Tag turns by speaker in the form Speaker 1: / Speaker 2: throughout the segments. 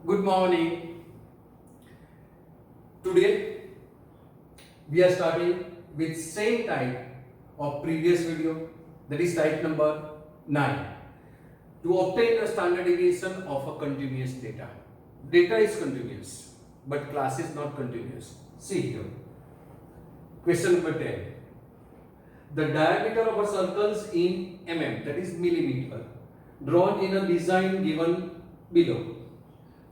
Speaker 1: Good morning. Today we are starting with same type of previous video, that is type number 9, to obtain the standard deviation of a continuous data. Data is continuous but class is not continuous. See here. Question number 10. The diameter of a circle in mm, that is millimeter, drawn in a design given below.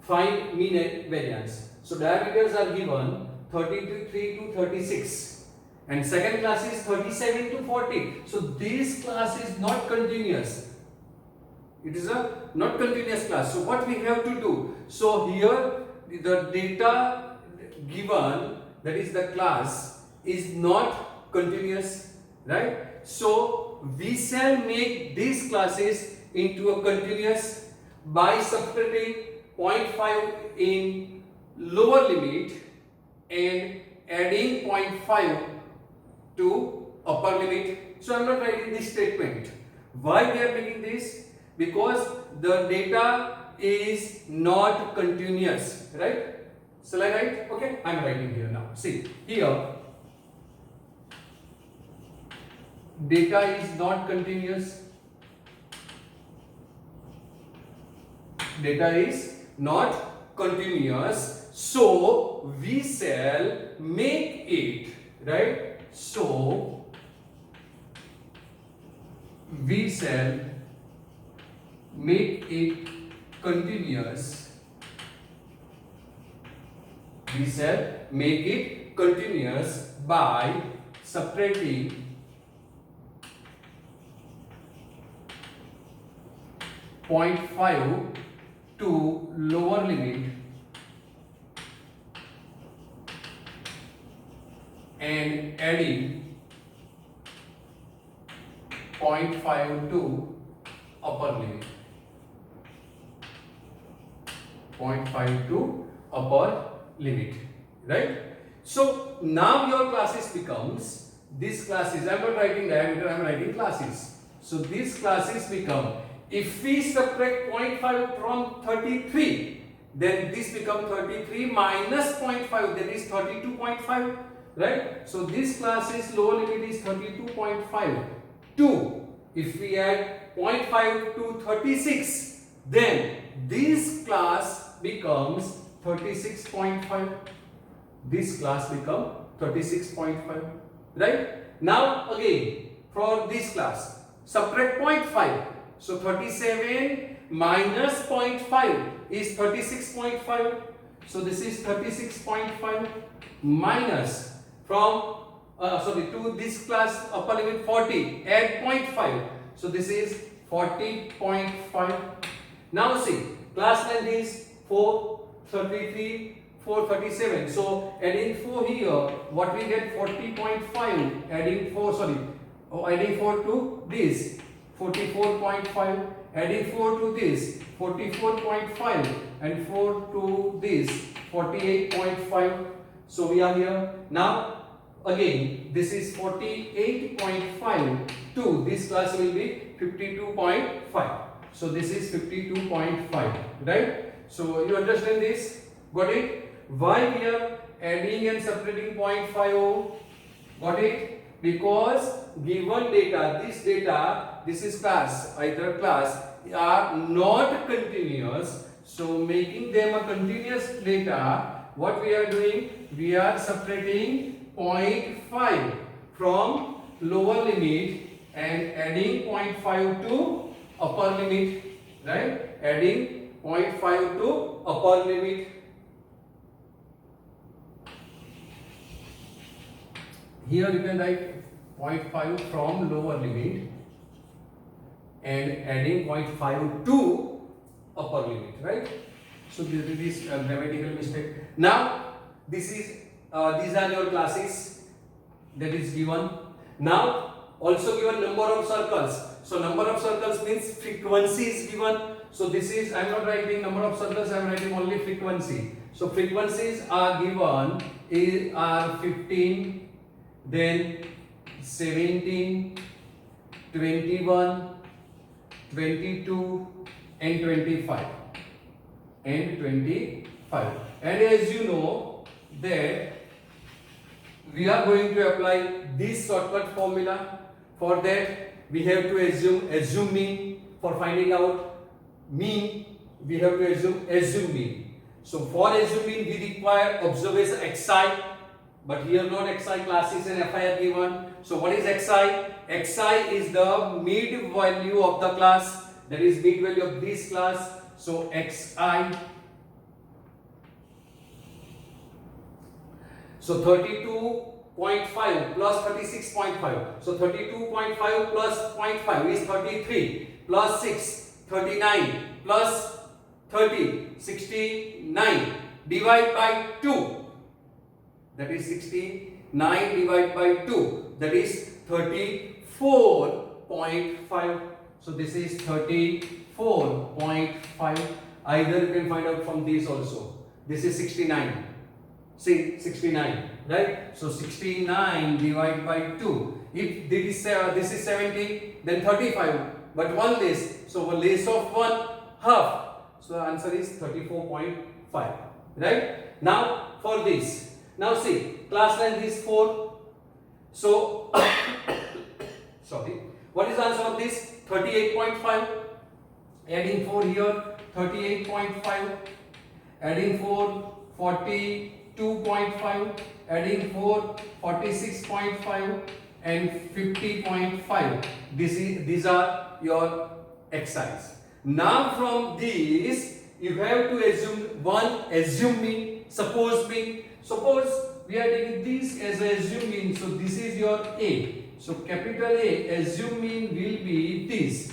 Speaker 1: Find mean and variance. So diameters are given 33 to 36 and second class is 37 to 40. So this class is not continuous. It is a not continuous class. So what we have to do? So here the data given, that is the class, is not continuous, right? So we shall make these classes into a continuous by subtracting 0.5 in lower limit and adding 0.5 to upper limit. So I am not writing this statement. Why we are making this? Because the data is not continuous, right? Shall I write? Okay, I am writing here now. See, here data is not continuous. Data is not continuous, so we shall make it, right? So we shall make it continuous. We shall make it continuous by subtracting 0.5 to lower limit and adding 0.5 to upper limit. 0.5 to upper limit, right? So now your classes becomes, this classes, I am not writing diameter, I am writing classes. So these classes become, if we subtract 0.5 from 33, then this becomes 33 minus 0.5, that is 32.5, right? So this class's lower limit is 32.5. 2, if we add 0.5 to 36, then this class becomes 36.5. This class becomes 36.5, right? Now again, for this class, subtract 0.5. So 37 minus 0.5 is 36.5. So this is 36.5 minus from to this class upper limit 40, add 0.5. So this is 40.5. Now see, class length is 433, 437. So adding 4 here, what we get 40.5. Adding 4 to this 44.5, adding 4 to this 44.5 and 4 to this 48.5. So we are here. Now again this is 48.5 to this class will be 52.5. So this is 52.5, right? So you understand this? Got it? Why we are adding and subtracting 0.50? Got it? Because given data, this is class, either class, are not continuous. So making them a continuous data, what we are doing? We are subtracting 0.5 from lower limit and adding 0.5 to upper limit, right? Adding 0.5 to upper limit. Here you can write 0.5 from lower limit and adding 0.5 to upper limit, right? So this is a grammatical mistake. Now this is these are your classes that is given. Now also given number of circles. So number of circles means frequency is given. So this is, I am not writing number of circles, I am writing only frequency. So frequencies are given are 15, then 17, 21, 22 and 25. and 25. And as you know that we are going to apply this shortcut formula. For that we have to assume mean. For finding out mean, we have to assume mean. So for assuming we require observation xi, but here not xi, classes and fi are given. So what is xi? Xi is the mid value of the class, that is mid value of this class. So xi, so 32.5 plus 36.5. So 32.5 plus 0.5 is 33, plus 6, 39, plus 30, 69, divide by 2, that is 69 divided by 2, that is 34.5. So this is 34.5. Either you can find out from this also. This is 69. See, 69, right? So 69 divided by 2. If this is 70, then 35. But one less. So a less of 1, half. So the answer is 34.5. Right? Now for this. Now see, class length is 4. So sorry. What is the answer of this? 38.5. Adding 4 here, 38.5. Adding 4, 42.5. Adding 4, 46.5. And 50.5. These are your x's. Now from this you have to assume mean, suppose mean. Suppose we are taking this as a assume mean, so this is your A. So capital A, assume mean will be this.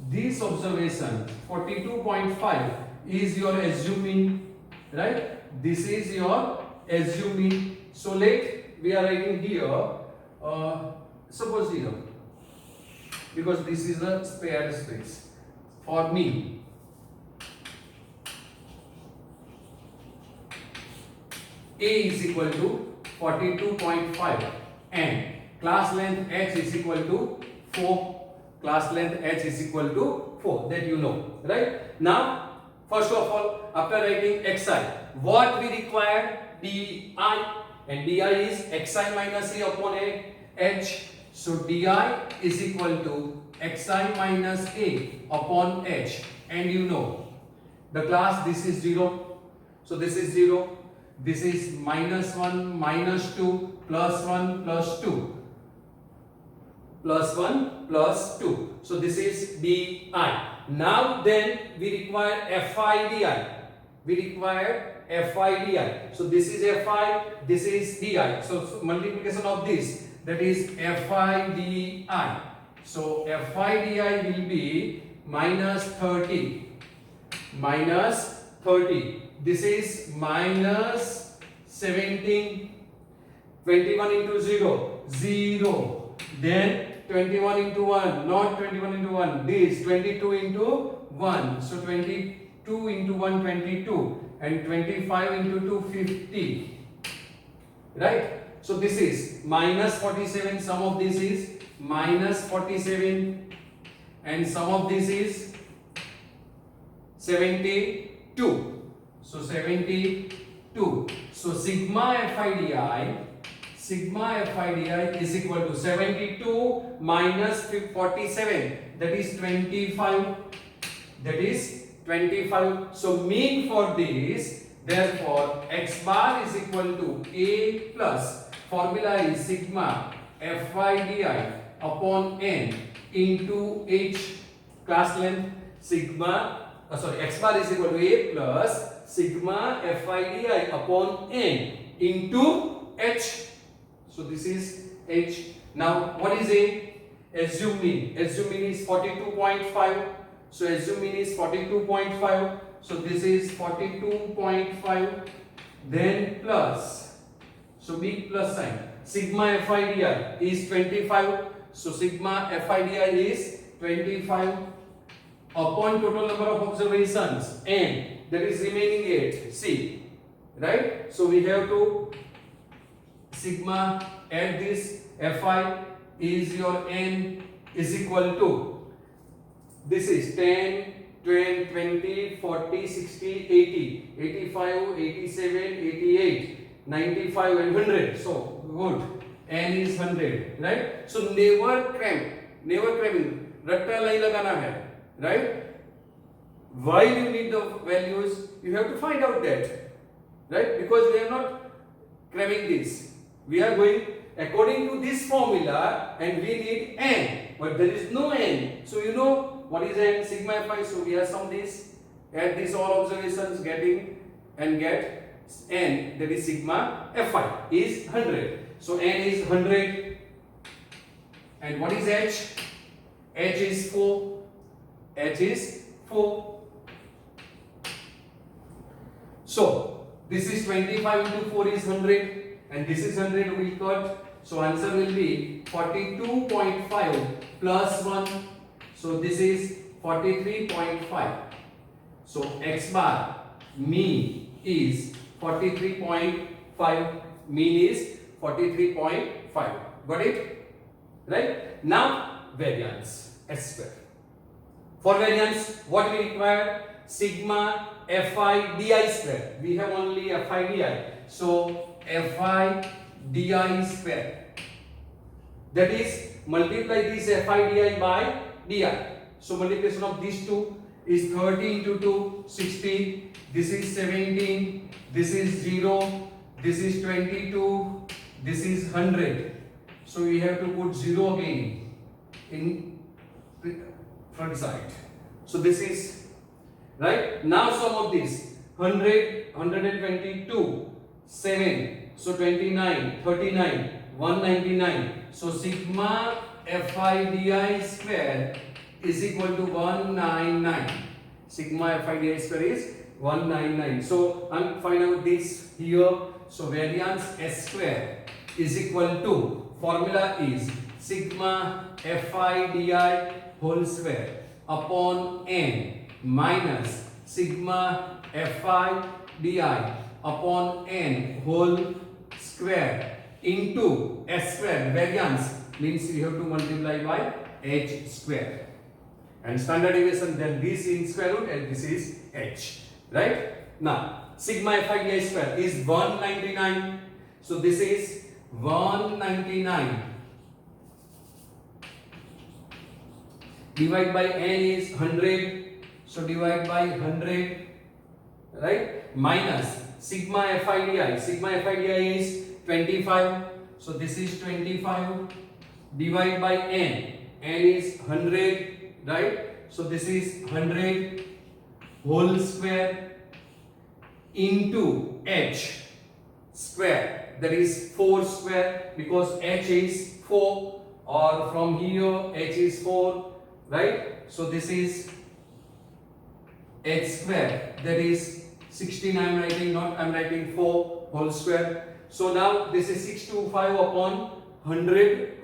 Speaker 1: This observation 42.5 is your assume mean, right? This is your assume mean. So we are writing here, suppose here, because this is a spare space. For me, A is equal to 42.5 and class length h is equal to 4. Class length h is equal to 4. That you know, right? Now, first of all, after writing xi, what we require? Di, and di is xi minus a upon a h. So di is equal to xi minus a upon h, and you know the class, this is 0, so this is 0, this is minus 1 minus 2 plus 1 plus 2 plus 1 plus 2, so this is di. Now then we require fi di. So this is fi, this is di, so multiplication of this, that is fi di. So fi di will be minus 30. This is minus 17. 21 into 0, 0. Then 21 into 1, not 21 into 1. This 22 into 1. So 22 into 1, 22. And 25 into 2, 50. Right? So this is minus 47. Sum of this is minus 47, and sum of this is 72. So 72. So sigma fi di is equal to 72 minus 47, that is 25. That is 25. So mean for this, therefore x bar is equal to a plus, formula is sigma fi di upon n into h, class length, sigma x bar is equal to a plus sigma fi di upon n into h. So this is h. Now what is a? Assume mean. Assume mean is 42.5. So assume mean is 42.5. So this is 42.5. Then plus. So big plus sign. Sigma fi di is 25. So sigma fi di is 25 upon total number of observations n, that is remaining 8. See, right? So we have to sigma add this fi is your n is equal to, this is 10, 20, 40, 60, 80, 85, 87, 88, 95 and 100. So good. N is 100, right? So never cramming. Ratta nahi lagana hai, right? Why you need the values? You have to find out that, right? Because we are not cramming this. We are going according to this formula and we need n, but there is no n. So you know what is n? Sigma fi. So we have sum this, add these all observations, getting and get n, that is sigma fi is 100. So n is 100. And what is h? H is 4. H is 4. So this is 25 into 4 is 100 and this is 100 we cut. So answer will be 42.5 plus 1. So this is 43.5. So x bar mean is 43.5. Mean is 43.5. Got it? Right? Now variance s square. For variance, what we require? Sigma fi di square. We have only fi di. So fi di square. That is multiply this fi di by di. So multiplication of these two is 30 into 2, 60. This is 17. This is 0. This is 22. This is 100. So we have to put 0 again in front side. So this is right. Now sum of this 100, 122, 7. So 29, 39, 199. So sigma fi di square is equal to 199. Sigma fi di square is 199. So I'm find out this here. So variance s square is equal to, formula is sigma fi di whole square upon n minus sigma fi di upon n whole square into s square. Variance means you have to multiply by h square. And standard deviation, then this in square root and this is h. Right? Now sigma fi di square is 199. So this is 199. Divide by n is 100. So divide by 100. Right? Minus sigma fi di. Sigma fi di is 25. So this is 25. Divide by n. N is 100. Right? So this is 100 whole square into h square, that is 4 square, because h is 4, or from here h is 4, right? So this is h square, that is 16. I am writing, not I am writing 4 whole square. So now this is 625 upon 100,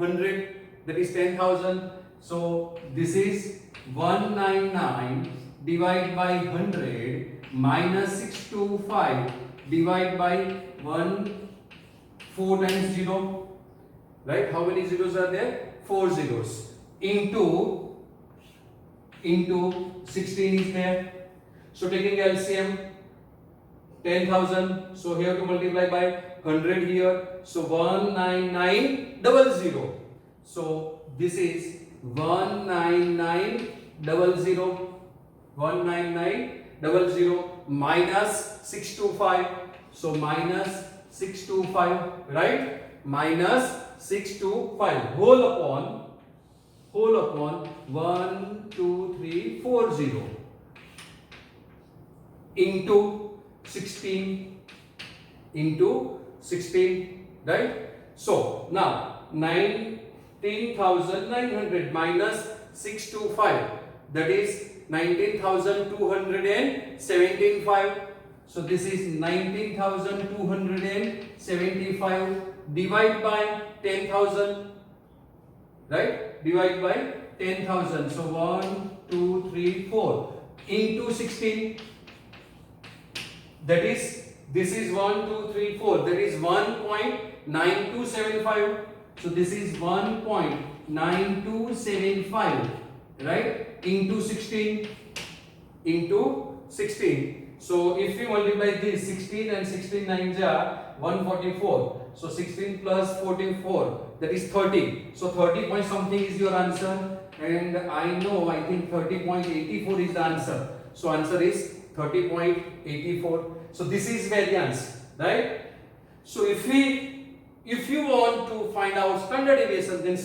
Speaker 1: that is 10,000. So this is 199 divided by 100 minus 625 divided by 1, 4 times 0, right? How many zeros are there? 4 zeros. Into 16 is there. So taking LCM 10,000. So here to multiply by 100 here. So 19900. So this is 19900. 19900 minus 625. So minus 625, right? Minus 625 whole upon 12340 into 16 right? So now 19,900 minus 625, that is 19,275. So this is 19,275 divide by 10,000, right? Divide by 10,000. So 1, 2, 3, 4 into 16. That is, this is 1, 2, 3, 4. That is 1.9275. So this is 1.9275, right? Into 16. into 16. So if we multiply this 16 and 16 nines are 144. So 16 plus 44, that is 30. So 30 point something is your answer, and I know, I think 30.84 is the answer. So answer is 30.84. So this is variance, right? So if you want to find out standard deviation, then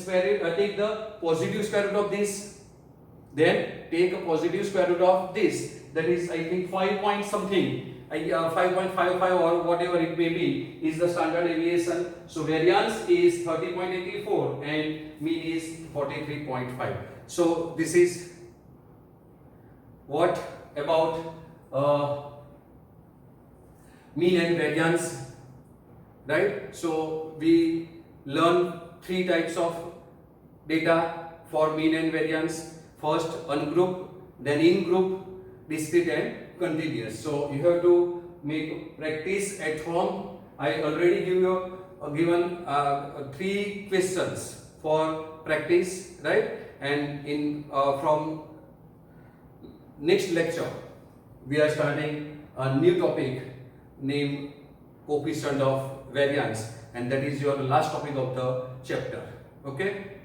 Speaker 1: take the positive square root of this. Then take a positive square root of this. That is, I think 5 point something. 5.55 or whatever it may be is the standard deviation. So variance is 30.84 and mean is 43.5. So this is what about mean and variance, right? So we learn three types of data for mean and variance. First ungroup, then in group, discrete and continuous. So you have to make practice at home. I already given three questions for practice, right? And in from next lecture we are starting a new topic named coefficient of variance, and that is your last topic of the chapter. Okay.